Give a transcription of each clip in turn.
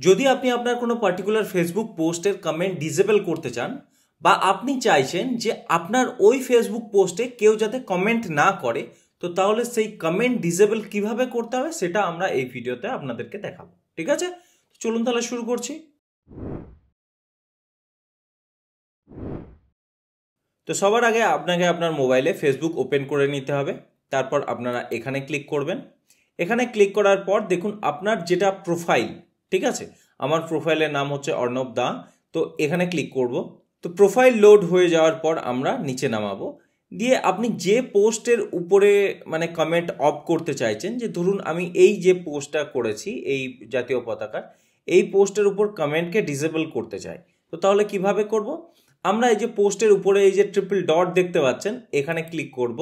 যদি আপনি আপনার কোনো পার্টিকুলার ফেসবুক পোস্টের কমেন্ট ডিসেবল করতে চান বা আপনি চাইছেন যে আপনার ওই ফেসবুক পোস্টে কেউ যাতে কমেন্ট না করে, তো তাহলে সেই কমেন্ট ডিসেবল কিভাবে করতে হবে সেটা আমরা এই ভিডিওতে আপনাদেরকে দেখাবো। ঠিক আছে, চলুন তাহলে শুরু করছি। তো সবার আগে আপনাকে আপনার মোবাইলে ফেসবুক ওপেন করে নিতে হবে। তারপর আপনারা এখানে ক্লিক করবেন। এখানে ক্লিক করার পর দেখুন আপনার যেটা প্রোফাইল, ঠিক আছে, আমার প্রোফাইলের নাম হচ্ছে অর্ণব দা। তো এখানে ক্লিক করব। তো প্রোফাইল লোড হয়ে যাওয়ার পর আমরা নিচে নামাবো। দিয়ে আপনি যে পোস্টের উপরে কমেন্ট অফ করতে চাইছেন, যে ধরুন আমি এই যে পোস্টটা করেছি এই জাতীয় পতাকার, এই পোস্টের উপর কমেন্টকে ডিসেবল করতে চাই, তো তাহলে কিভাবে করব? আমরা এই যে পোস্টের উপরে এই যে ট্রিপল ডট দেখতে পাচ্ছেন, এখানে ক্লিক করব।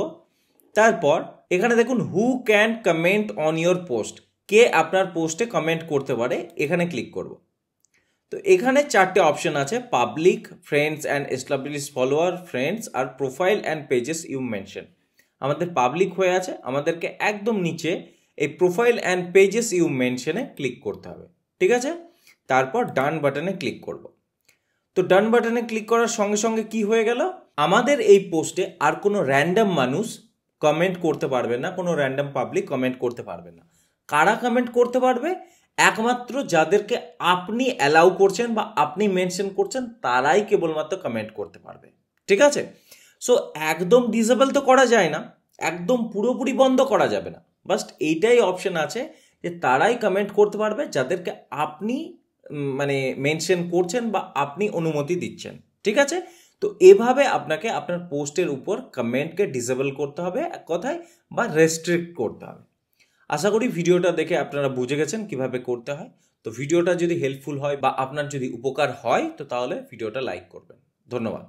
তারপর এখানে দেখুন who can comment on your post, কে আপনার পোস্টে কমেন্ট করতে পারে, এখানে ক্লিক করব। তো এখানে চারটে অপশন আছে, public, friends and establish follower, friends আর profile and pages you mention. আমাদের পাবলিক হয়ে আছে, আমাদেরকে একদম নিচে এই প্রোফাইল অ্যান্ড পেজেস ইউ মেনশনে ক্লিক করতে হবে। ঠিক আছে, তারপর ডান বাটনে ক্লিক করব। তো ডান বাটনে ক্লিক করার সঙ্গে সঙ্গে কি হয়ে গেল, আমাদের এই পোস্টে আর কোনো র্যান্ডম মানুষ কমেন্ট করতে পারবে না, কোনো র্যান্ডম পাবলিক কমেন্ট করতে পারবে না। কারা কমেন্ট করতে পারবে? একমাত্র যাদেরকে আপনি অ্যালাউ করছেন বা আপনি মেনশন করছেন তারাই কেবলমাত্র কমেন্ট করতে পারবে। ঠিক আছে, সো একদম ডিসেবল তো করা যায় না, একদম পুরোপুরি বন্ধ করা যাবে না, বাস্ট এইটাই অপশন আছে যে তারাই কমেন্ট করতে পারবে যাদেরকে আপনি মেনশন করছেন বা আপনি অনুমতি দিচ্ছেন। ঠিক আছে, তো এভাবে আপনাকে আপনার পোস্টের উপর কমেন্টকে ডিসেবল করতে হবে এক কথায়, বা রেস্ট্রিক্ট করতে হবে। আশা করি ভিডিওটা দেখে আপনারা বুঝে গেছেন কিভাবে করতে হয়। তো ভিডিওটা যদি হেল্পফুল হয় বা আপনার যদি উপকার হয়, তো তাহলে ভিডিওটা লাইক করবেন। ধন্যবাদ।